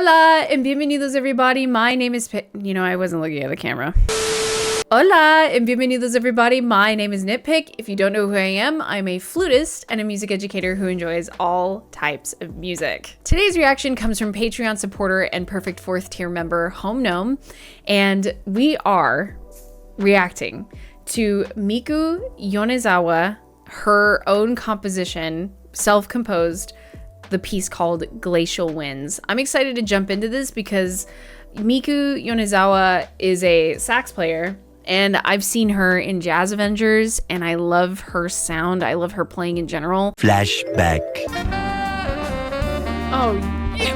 Hola and bienvenidos everybody. My name is I wasn't looking at the camera. Hola and bienvenidos everybody. My name is NittPicc. If you don't know who I am, I'm a flutist and a music educator who enjoys all types of music. Today's reaction comes from Patreon supporter and perfect 4th tier member Home Gnome, and we are reacting to Miku Yonezawa, her own composition, self-composed, the piece called Glacial Winds. I'm excited to jump into this because Miku Yonezawa is a sax player and I've seen her in Jazz Avengers and I love her sound. I love her playing in general. Flashback. Oh, yeah.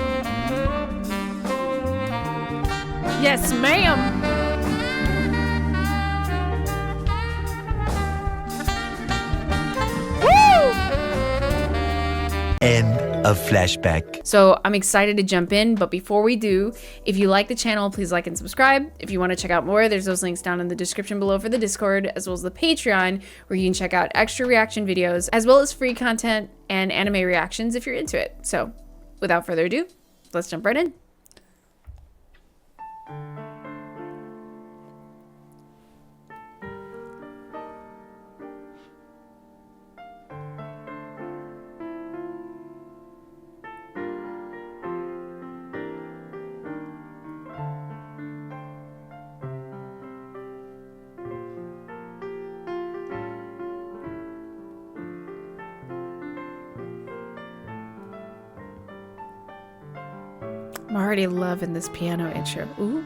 Yes, ma'am. End of flashback. So I'm excited to jump in, but before we do, if you like the channel, please like and subscribe. If you want to check out more, there's those links down in the description below for the Discord, as well as the Patreon, where you can check out extra reaction videos, as well as free content and anime reactions if you're into it. So without further ado, let's jump right in. I'm already loving this piano intro. Ooh.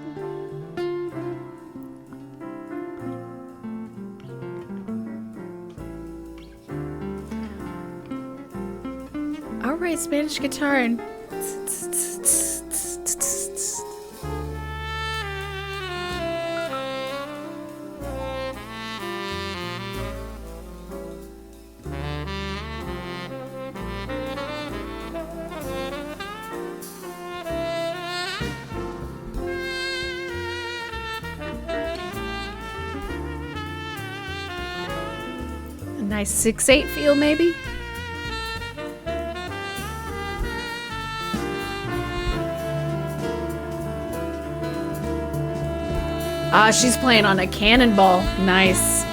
All right, Spanish guitar and nice 6/8 feel, maybe. Ah, she's playing on a cannonball. Nice.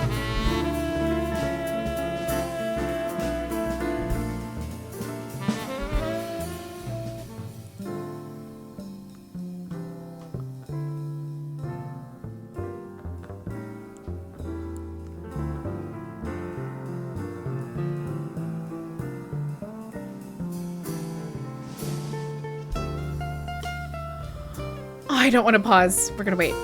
I don't want to pause. We're gonna wait.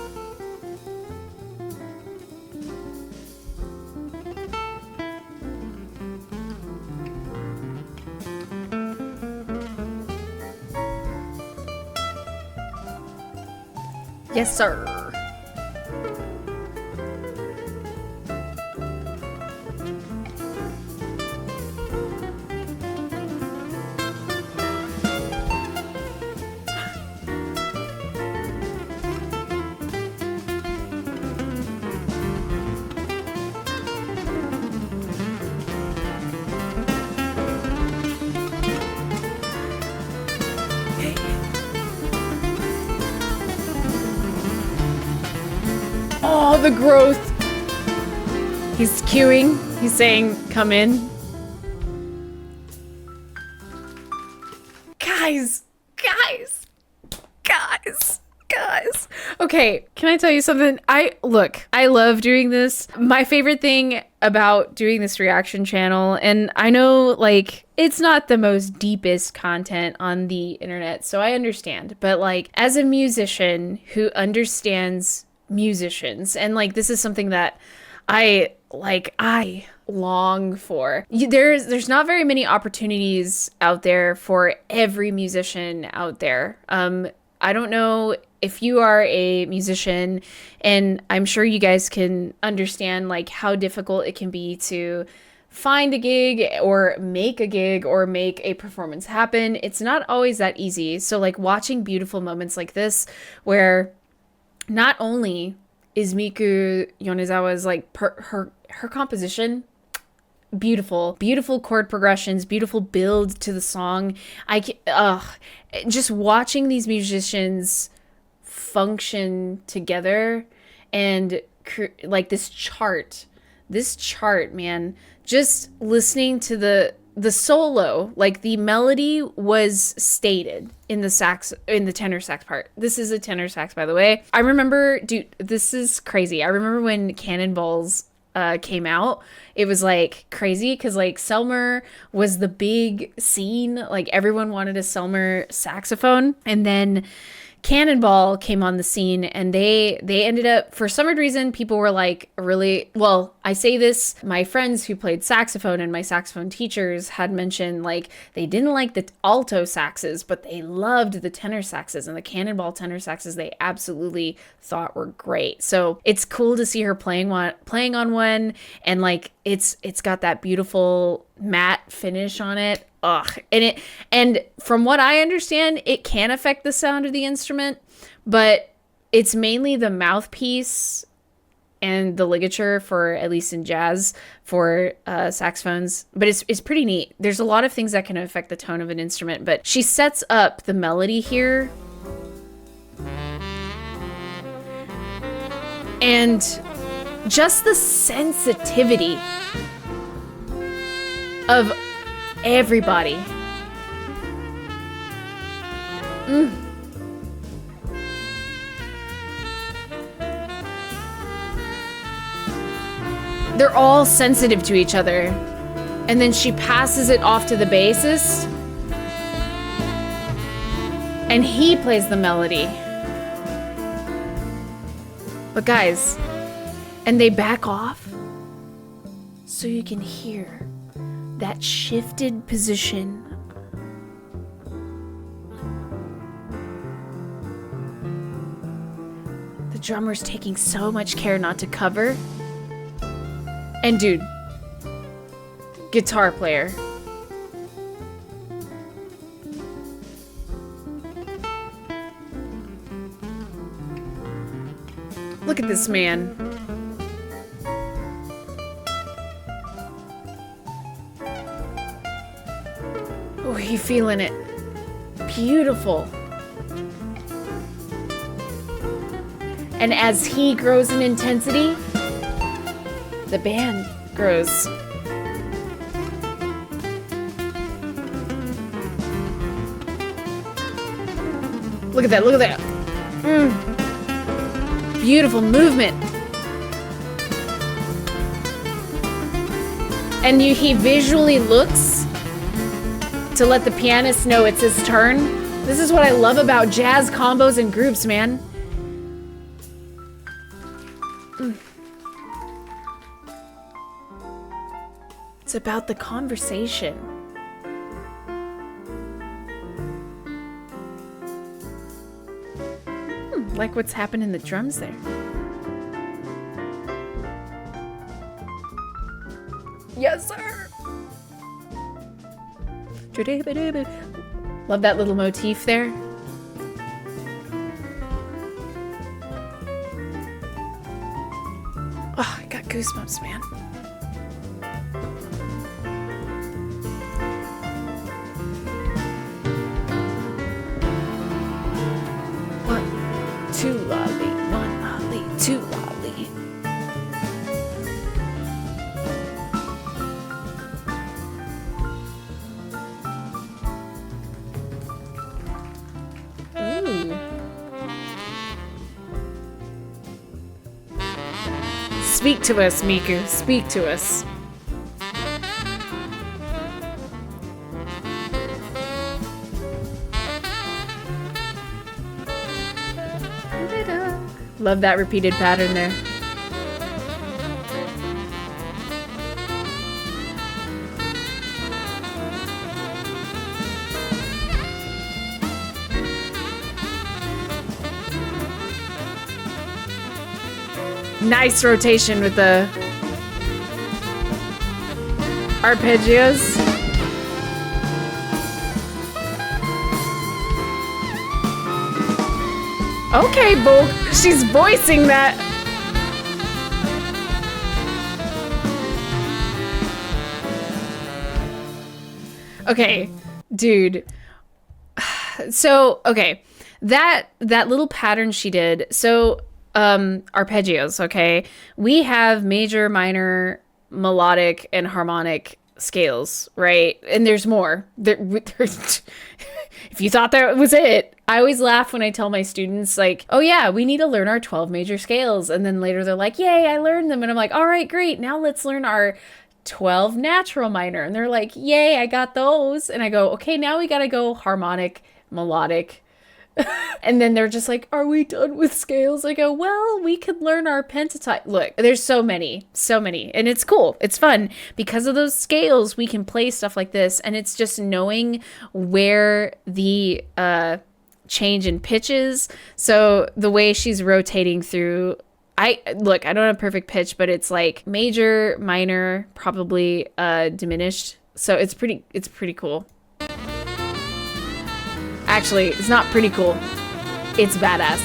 Yes, sir. Oh, the growth. He's cueing. He's saying, come in. Guys. Okay, can I tell you something? I love doing this. My favorite thing about doing this reaction channel, and I know like it's not the most deepest content on the internet, so I understand, but like as a musician who understands musicians, and like this is something that I long for. There's not very many opportunities out there for every musician out there. I don't know if you are a musician, and I'm sure you guys can understand like how difficult it can be to find a gig or make a performance happen. It's not always that easy. So like watching beautiful moments like this where not only is Miku Yonezawa's like her composition beautiful, beautiful chord progressions, beautiful build to the song. Just watching these musicians function together and like this chart, man, just listening to the solo, like the melody was stated in the tenor sax part. This is a tenor sax, by the way. I remember, dude, this is crazy. I remember when Cannonballs came out, it was like crazy because like Selmer was the big scene, like everyone wanted a Selmer saxophone, and then Cannonball came on the scene, and they ended up, for some reason, people were like, really, well, I say this, my friends who played saxophone and my saxophone teachers had mentioned like they didn't like the alto saxes, but they loved the tenor saxes, and the Cannonball tenor saxes they absolutely thought were great. So it's cool to see her playing on one, and like it's got that beautiful matte finish on it. And from what I understand, it can affect the sound of the instrument, but it's mainly the mouthpiece and the ligature, for at least in jazz, for saxophones. But it's pretty neat. There's a lot of things that can affect the tone of an instrument, but she sets up the melody here. And just the sensitivity of everybody. They're all sensitive to each other. And then she passes it off to the bassist, and he plays the melody. But guys, and they back off so you can hear that shifted position. The drummer's taking so much care not to cover. And dude, guitar player. Look at this man. Oh, he feeling it. Beautiful. And as he grows in intensity, the band grows. Look at that, look at that. Beautiful movement. And he visually looks to let the pianist know it's his turn. This is what I love about jazz combos and groups, man. It's about the conversation. Like what's happened in the drums there. Yes, sir. Love that little motif there. Oh, I got goosebumps, man. Two lolly, one lolly, two lolly. Ooh. Speak to us, Miku. Speak to us. Love that repeated pattern there. Nice rotation with the arpeggios. Okay, Bo, she's voicing that. Okay, dude. So, okay. That little pattern she did. So, arpeggios, okay? We have major, minor, melodic, and harmonic scales, right? And there's more. There's if you thought that was it, I always laugh when I tell my students, like, oh yeah, we need to learn our 12 major scales. And then later they're like, yay, I learned them. And I'm like, all right, great. Now let's learn our 12 natural minor. And they're like, yay, I got those. And I go, okay, now we got to go harmonic, melodic. And then they're just like, are we done with scales? I go, well, we could learn our pentatonic. Look, there's so many. And it's cool. It's fun. Because of those scales, we can play stuff like this. And it's just knowing where the change in pitches. So the way she's rotating through, I don't have perfect pitch, but it's like major, minor, probably diminished. So it's pretty cool. Actually, it's not pretty cool. It's badass.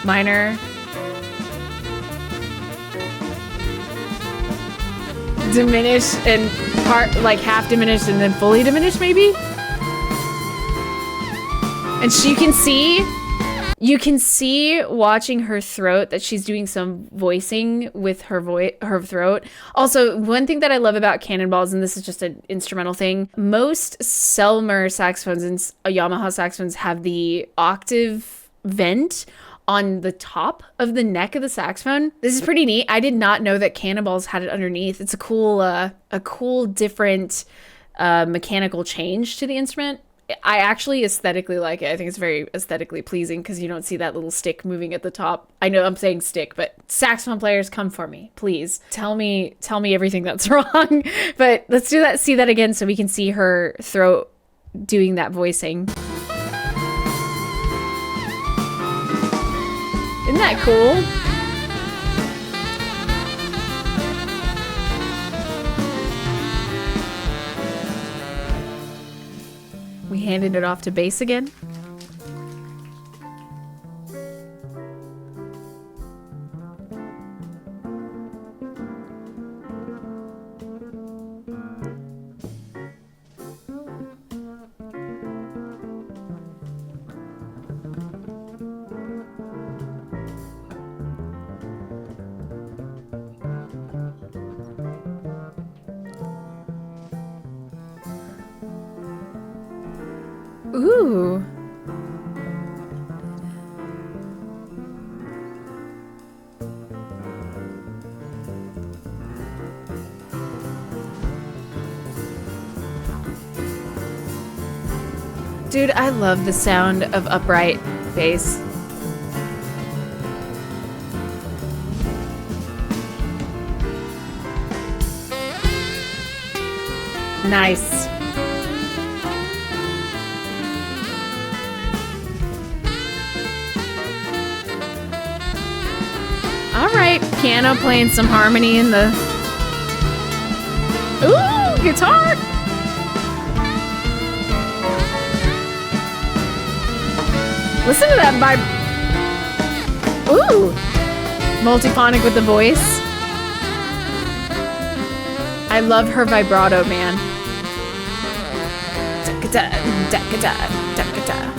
Minor. Diminished and part, like half diminished and then fully diminished, maybe? And you can see watching her throat that she's doing some voicing with her throat. Also, one thing that I love about cannonballs, and this is just an instrumental thing, most Selmer saxophones and Yamaha saxophones have the octave vent on the top of the neck of the saxophone. This is pretty neat. I did not know that cannonballs had it underneath. It's a cool different mechanical change to the instrument. I actually aesthetically like it. I think it's very aesthetically pleasing because you don't see that little stick moving at the top. I know I'm saying stick, but saxophone players, come for me, please. Tell me everything that's wrong. But let's see that again so we can see her throat doing that voicing. Isn't that cool? We handed it off to bass again. Ooh. Dude, I love the sound of upright bass. Nice. All right, piano playing some harmony in the... Ooh, guitar! Listen to that Ooh! Multiphonic with the voice. I love her vibrato, man. Da-ka-da, da-ka-da, da-ka-da.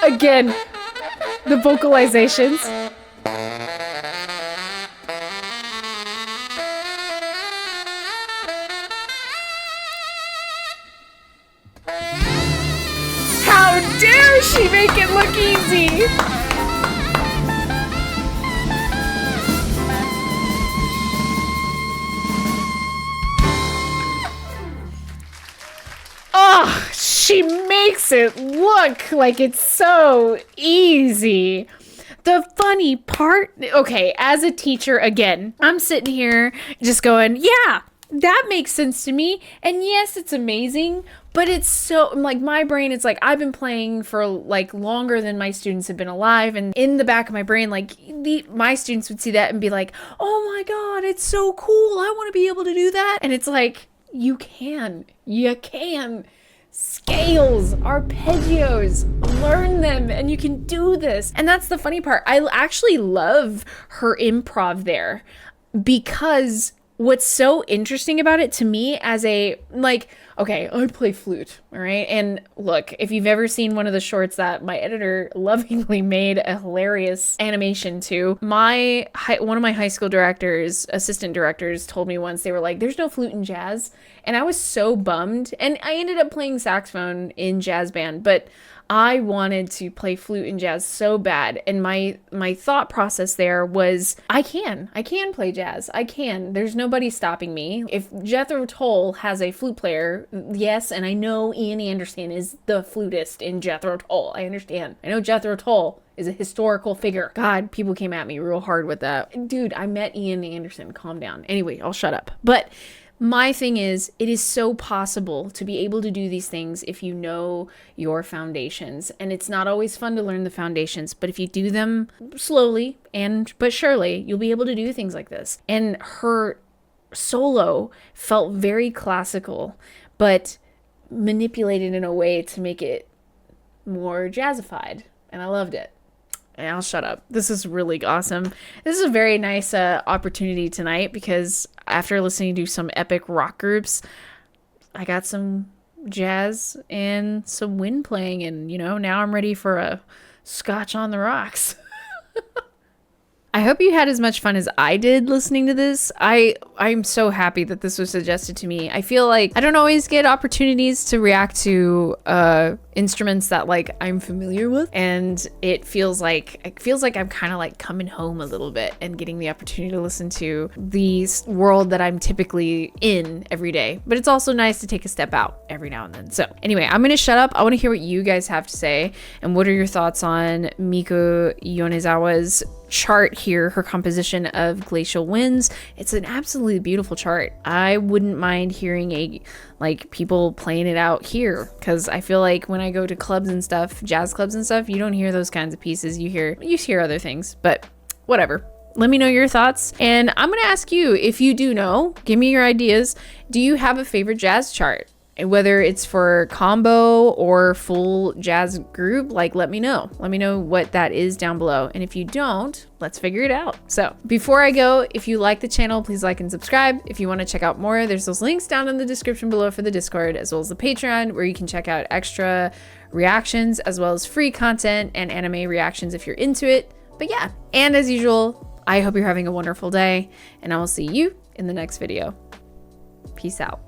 Again, the vocalizations. easy. Oh, she makes it look like it's so easy. The funny part, okay, as a teacher, again, I'm sitting here just going, yeah, that makes sense to me. And yes, it's amazing, but it's so, like, my brain, it's like, I've been playing for like longer than my students have been alive. And in the back of my brain, like, my students would see that and be like, oh my God, it's so cool. I want to be able to do that. And it's like, you can. Scales, arpeggios, learn them, and you can do this. And that's the funny part. I actually love her improv there, because what's so interesting about it to me as a, like, okay, I play flute, all right? And look, if you've ever seen one of the shorts that my editor lovingly made a hilarious animation to, one of my high school assistant directors told me once, they were like, there's no flute in jazz. And I was so bummed. And I ended up playing saxophone in jazz band, but I wanted to play flute in jazz so bad. And my thought process there was, I can play jazz. I can. There's nobody stopping me. If Jethro Tull has a flute player, yes, and I know Ian Anderson is the flutist in Jethro Tull. I understand. I know Jethro Tull is a historical figure. God, people came at me real hard with that. Dude, I met Ian Anderson. Calm down. Anyway, I'll shut up. But my thing is, it is so possible to be able to do these things if you know your foundations. And it's not always fun to learn the foundations, but if you do them slowly but surely, you'll be able to do things like this. And her solo felt very classical, but manipulated in a way to make it more jazzified. And I loved it. And I'll shut up. This is really awesome. This is a very nice opportunity tonight, because after listening to some epic rock groups, I got some jazz and some wind playing, and now I'm ready for a scotch on the rocks. I hope you had as much fun as I did listening to this. I'm so happy that this was suggested to me. I feel like I don't always get opportunities to react to instruments that like I'm familiar with, and it feels like I'm kind of like coming home a little bit and getting the opportunity to listen to the world that I'm typically in every day. But it's also nice to take a step out every now and then. So anyway, I'm gonna shut up. I want to hear what you guys have to say, and what are your thoughts on Miku Yonezawa's chart here, her composition of Glacial Winds. It's an absolutely beautiful chart. I wouldn't mind hearing people playing it out here, because I feel like when I go to clubs and stuff, jazz clubs and stuff, you don't hear those kinds of pieces. You hear other things, but whatever. Let me know your thoughts, and I'm gonna ask you, if you do know, give me your ideas. Do you have a favorite jazz chart? Whether it's for combo or full jazz group, let me know. Let me know what that is down below. And if you don't, let's figure it out. So before I go, if you like the channel, please like and subscribe. If you want to check out more, there's those links down in the description below for the Discord, as well as the Patreon, where you can check out extra reactions, as well as free content and anime reactions if you're into it. But yeah, and as usual, I hope you're having a wonderful day, and I will see you in the next video. Peace out.